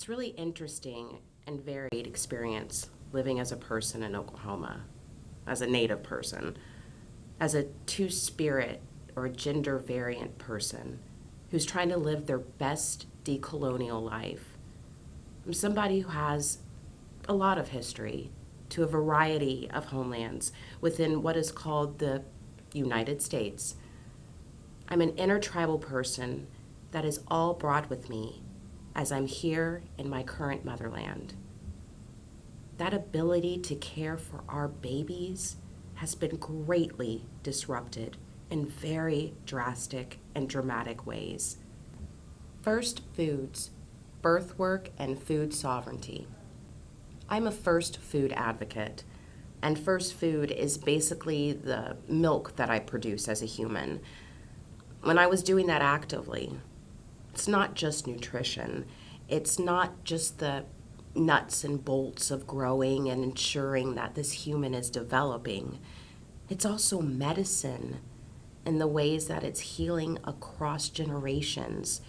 It's really interesting and varied experience living as a person in Oklahoma, as a Native person, as a two-spirit or gender variant person who's trying to live their best decolonial life. I'm somebody who has a lot of history to a variety of homelands within what is called the United States. I'm an intertribal person that is all brought with me as I'm here in my current motherland. That ability to care for our babies has been greatly disrupted in very drastic and dramatic ways. First, foods, birth work, and food sovereignty. I'm a first food advocate, and first food is basically the milk that I produce as a human. When I was doing that actively, it's not just nutrition. It's not just the nuts and bolts of growing and ensuring that this human is developing. It's also medicine in the ways that it's healing across generations,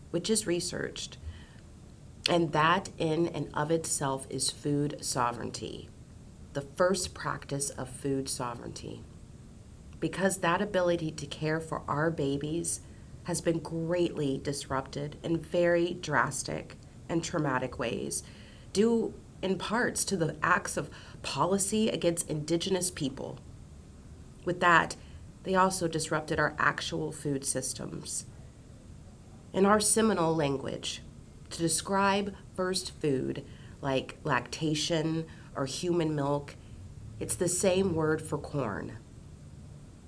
which is researched. And that in and of itself is food sovereignty, the first practice of food sovereignty. Because that ability to care for our babies has been greatly disrupted in very drastic and traumatic ways, due in parts to the acts of policy against Indigenous people. With that, they also disrupted our actual food systems. In our Seminole language, to describe first food, like lactation or human milk, it's the same word for corn.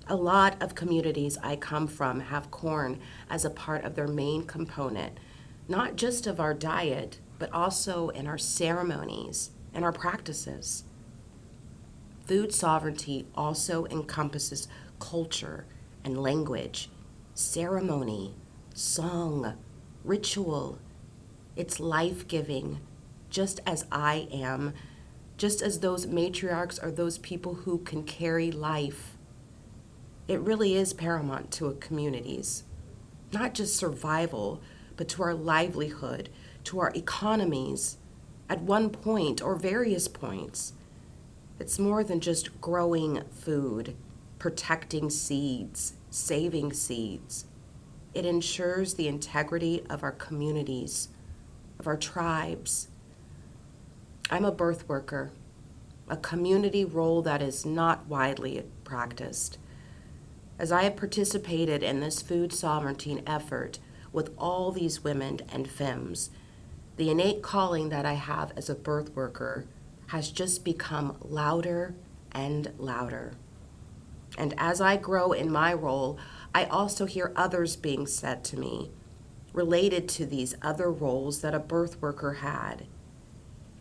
A lot of communities I come from have corn as a part of their main component, not just of our diet, but also in our ceremonies and our practices. Food sovereignty also encompasses culture and language, ceremony, song, ritual. It's life-giving, just as I am, just as those matriarchs are those people who can carry life. It really is paramount to a communities, not just survival, but to our livelihood, to our economies, at one point or various points. It's more than just growing food, protecting seeds, saving seeds. It ensures the integrity of our communities, of our tribes. I'm a birth worker, a community role that is not widely practiced. As I have participated in this food sovereignty effort with all these women and femmes, the innate calling that I have as a birth worker has just become louder and louder. And as I grow in my role, I also hear others being said to me related to these other roles that a birth worker had.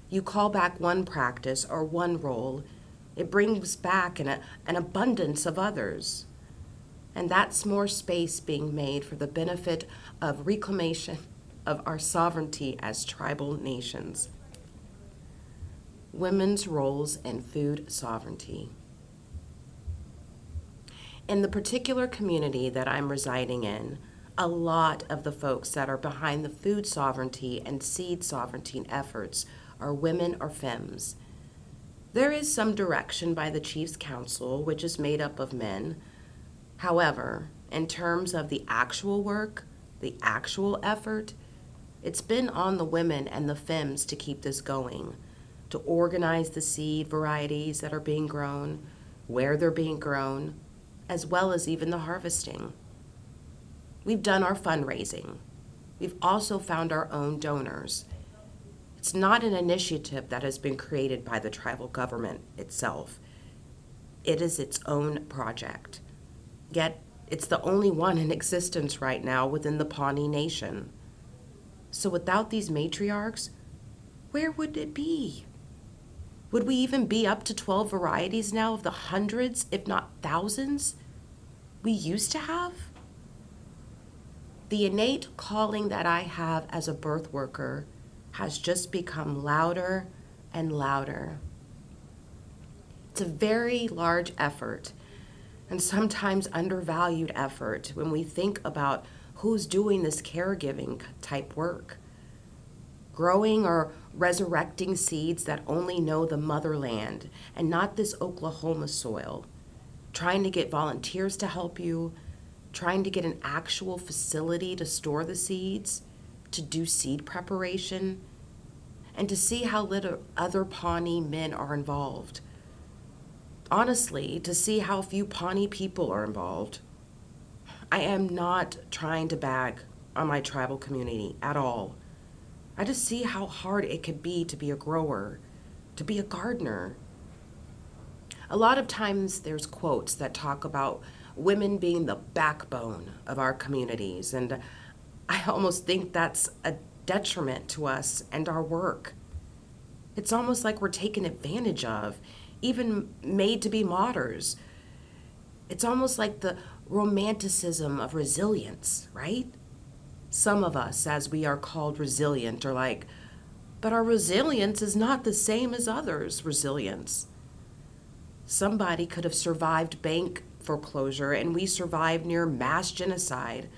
You call back one practice or one role, it brings back an abundance of others. And that's more space being made for the benefit of reclamation of our sovereignty as tribal nations. Women's roles in food sovereignty. In the particular community that I'm residing in, a lot of the folks that are behind the food sovereignty and seed sovereignty efforts are women or femmes. There is some direction by the Chiefs Council, which is made up of men. However, in terms of the actual work, the actual effort, it's been on the women and the femmes to keep this going, to organize the seed varieties that are being grown, where they're being grown, as well as even the harvesting. We've done our fundraising. We've also found our own donors. It's not an initiative that has been created by the tribal government itself. It is its own project. Yet, it's the only one in existence right now within the Pawnee Nation. So without these matriarchs, where would it be? Would we even be up to 12 varieties now of the hundreds, if not thousands, we used to have? The innate calling that I have as a birth worker has just become louder and louder. It's a very large effort, and sometimes undervalued effort when we think about who's doing this caregiving type work. growing or resurrecting seeds that only know the motherland and not this Oklahoma soil, trying to get volunteers to help you, trying to get an actual facility to store the seeds, to do seed preparation, and to see how little other Pawnee men are involved. Honestly, to see how few Pawnee people are involved. I am not trying to bag on my tribal community at all. I just see how hard it could be to be a grower, to be a gardener. A lot of times there's quotes that talk about women being the backbone of our communities, and I almost think that's a detriment to us and our work. It's almost like we're taken advantage of, even made to be martyrs. It's almost like the romanticism of resilience, right? Some of us, as we are called resilient, are like, but our resilience is not the same as others' resilience. Somebody could have survived bank foreclosure, and we survived near mass genocide.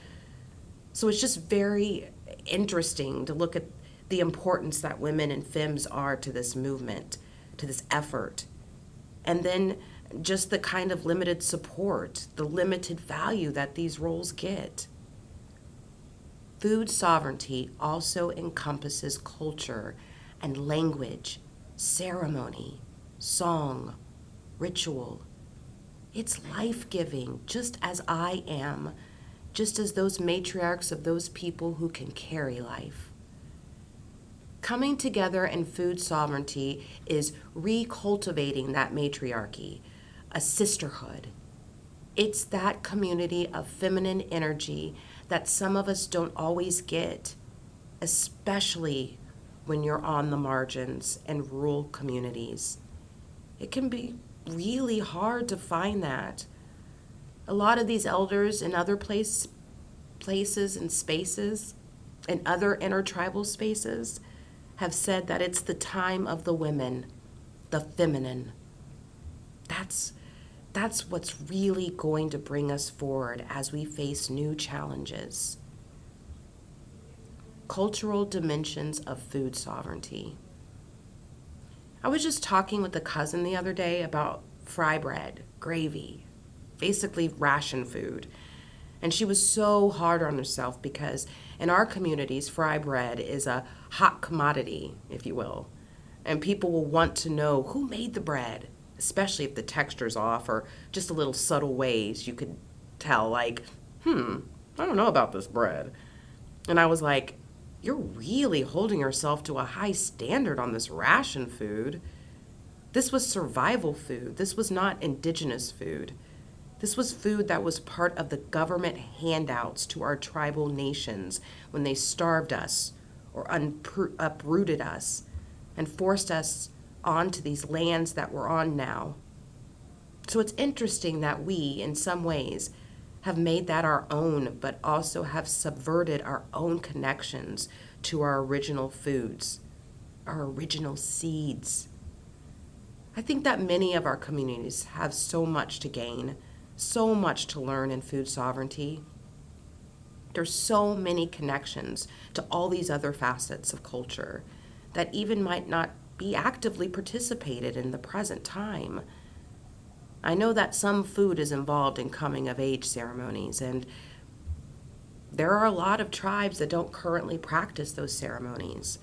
So it's just very interesting to look at the importance that women and femmes are to this movement, to this effort. And then just the kind of limited support, the limited value that these roles get. Food sovereignty also encompasses culture and language, ceremony, song, ritual. It's life-giving, just as I am, just as those matriarchs of those people who can carry life. Coming together in food sovereignty is recultivating that matriarchy, a sisterhood. It's that community of feminine energy that some of us don't always get, especially when you're on the margins and rural communities. It can be really hard to find that. A lot of these elders in other places and spaces, in other intertribal spaces, have said that it's the time of the women, the feminine. That's what's really going to bring us forward as we face new challenges. Cultural dimensions of food sovereignty. I was just talking with a cousin the other day about fry bread, gravy, basically ration food. And she was so hard on herself because in our communities, fry bread is a hot commodity, if you will. And people will want to know who made the bread, especially if the texture's off or just a little subtle ways you could tell, like, I don't know about this bread. And I was like, you're really holding yourself to a high standard on this ration food. This was survival food. This was not indigenous food. This was food that was part of the government handouts to our tribal nations when they starved us or uprooted us and forced us onto these lands that we're on now. So it's interesting that we, in some ways, have made that our own, but also have subverted our own connections to our original foods, our original seeds. I think that many of our communities have so much to gain, so much to learn in food sovereignty. There's so many connections to all these other facets of culture that even might not be actively participated in the present time. I know that some food is involved in coming of age ceremonies, and there are a lot of tribes that don't currently practice those ceremonies.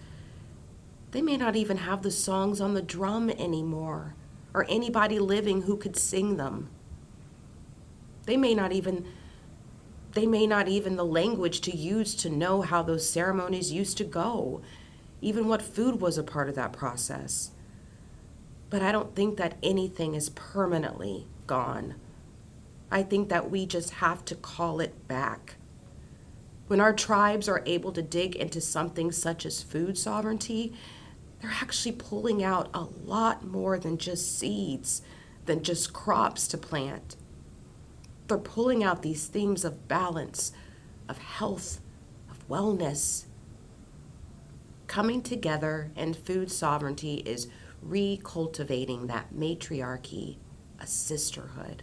They may not even have the songs on the drum anymore, or anybody living who could sing them. They may not even the language to use to know how those ceremonies used to go, even what food was a part of that process. But I don't think that anything is permanently gone. I think that we just have to call it back. When our tribes are able to dig into something such as food sovereignty, they're actually pulling out a lot more than just seeds, than just crops to plant. They're pulling out these themes of balance, of health, of wellness. Coming together in food sovereignty is recultivating that matriarchy, a sisterhood.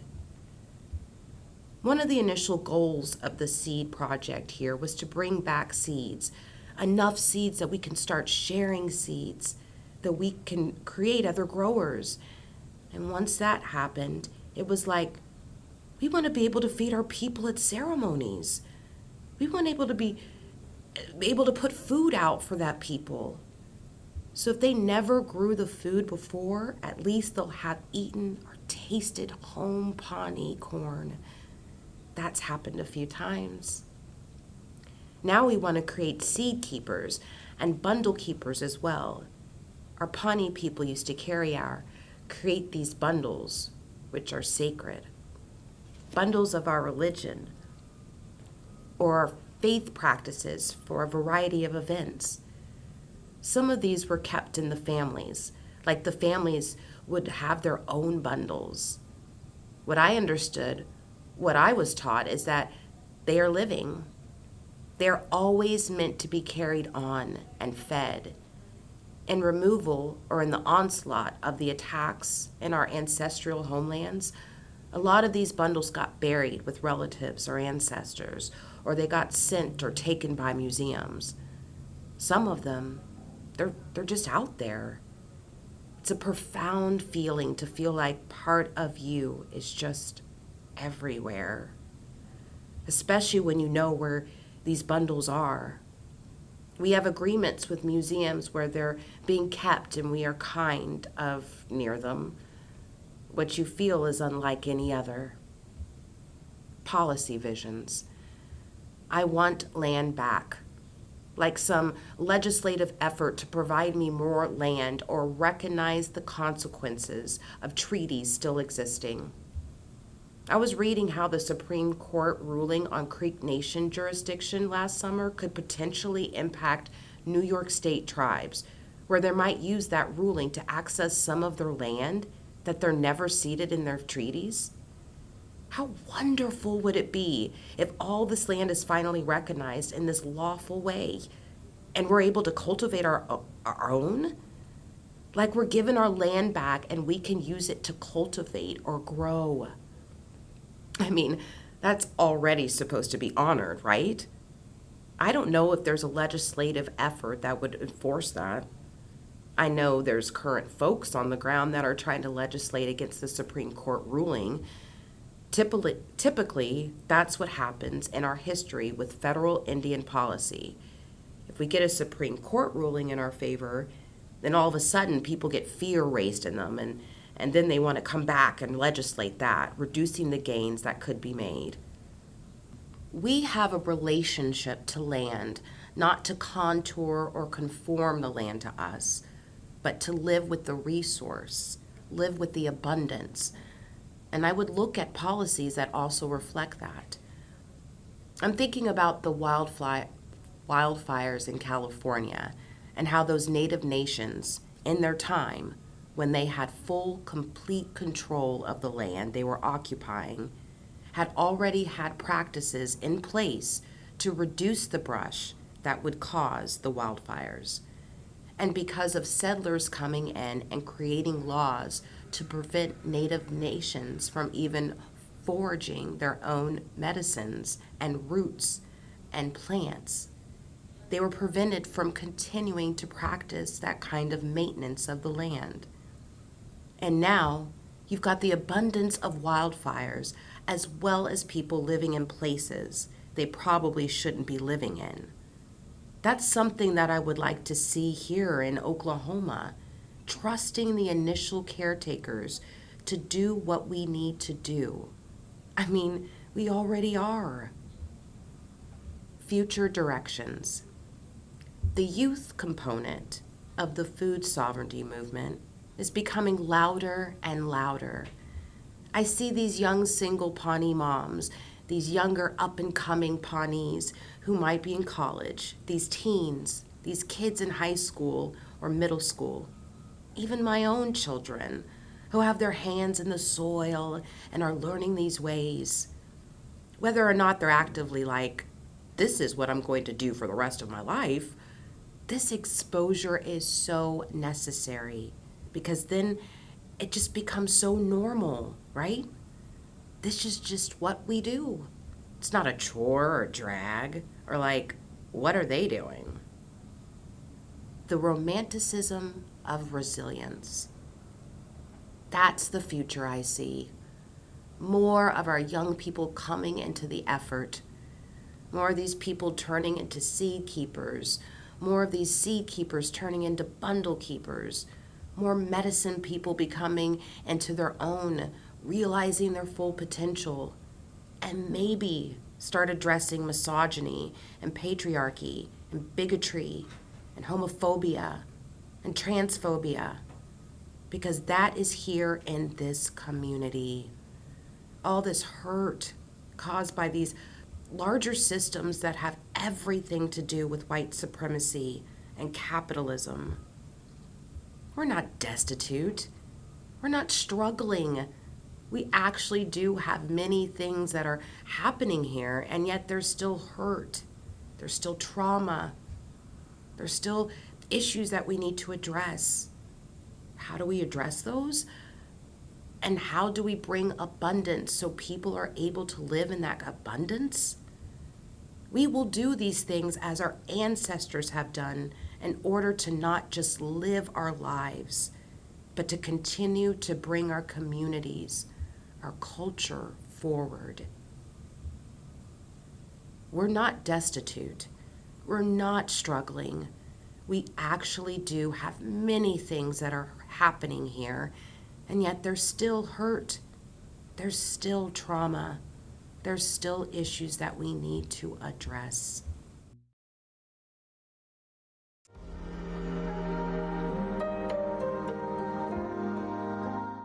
One of the initial goals of the seed project here was to bring back seeds, enough seeds that we can start sharing seeds, that we can create other growers. And once that happened, it was like, we want to be able to feed our people at ceremonies. We want to be able to put food out for that people. So if they never grew the food before, at least they'll have eaten or tasted home Pawnee corn. That's happened a few times. Now we want to create seed keepers and bundle keepers as well. Our Pawnee people used to create these bundles, which are sacred. Bundles of our religion or our faith practices for a variety of events. Some of these were kept in the families, like the families would have their own bundles. What I understood, what I was taught, is that they are living. They're always meant to be carried on and fed. In removal or in the onslaught of the attacks in our ancestral homelands, a lot of these bundles got buried with relatives or ancestors, or they got sent or taken by museums. Some of them, they're just out there. It's a profound feeling to feel like part of you is just everywhere, especially when you know where these bundles are. We have agreements with museums where they're being kept and we are kind of near them. What you feel is unlike any other. Policy visions. I want land back, like some legislative effort to provide me more land or recognize the consequences of treaties still existing. I was reading how the Supreme Court ruling on Creek Nation jurisdiction last summer could potentially impact New York State tribes, where they might use that ruling to access some of their land that they're never ceded in their treaties. How wonderful would it be if all this land is finally recognized in this lawful way and we're able to cultivate our own? Like we're given our land back and we can use it to cultivate or grow. I mean, that's already supposed to be honored, right? I don't know if there's a legislative effort that would enforce that. I know there's current folks on the ground that are trying to legislate against the Supreme Court ruling. Typically, that's what happens in our history with federal Indian policy. If we get a Supreme Court ruling in our favor, then all of a sudden people get fear raised in them, and then they want to come back and legislate that, reducing the gains that could be made. We have a relationship to land, not to contour or conform the land to us, but to live with the resource, live with the abundance. And I would look at policies that also reflect that. I'm thinking about the wildfires in California and how those native nations, in their time, when they had full, complete control of the land they were occupying, had already had practices in place to reduce the brush that would cause the wildfires. And because of settlers coming in and creating laws to prevent native nations from even foraging their own medicines and roots and plants, they were prevented from continuing to practice that kind of maintenance of the land. And now you've got the abundance of wildfires as well as people living in places they probably shouldn't be living in. That's something that I would like to see here in Oklahoma, trusting the initial caretakers to do what we need to do. I mean, we already are. Future directions. The youth component of the food sovereignty movement is becoming louder and louder. I see these young single Pawnee moms, these younger up-and-coming Pawnees who might be in college, these teens, these kids in high school or middle school, even my own children who have their hands in the soil and are learning these ways. Whether or not they're actively like, this is what I'm going to do for the rest of my life, this exposure is so necessary because then it just becomes so normal, right? This is just what we do. It's not a chore or drag or like, what are they doing? the romanticism of resilience. That's the future I see. More of our young people coming into the effort. More of these people turning into seed keepers. More of these seed keepers turning into bundle keepers. More medicine people becoming into their own, realizing their full potential. And maybe start addressing misogyny and patriarchy and bigotry and homophobia and transphobia, because that is here in this community. All this hurt caused by these larger systems that have everything to do with white supremacy and capitalism. We're not destitute. We're not struggling. We actually do have many things that are happening here, and yet there's still hurt. There's still trauma. There's still issues that we need to address. How do we address those? And how do we bring abundance so people are able to live in that abundance? We will do these things as our ancestors have done in order to not just live our lives, but to continue to bring our communities, our culture forward. We're not destitute. We're not struggling. We actually do have many things that are happening here, and yet there's still hurt. There's still trauma. There's still issues that we need to address.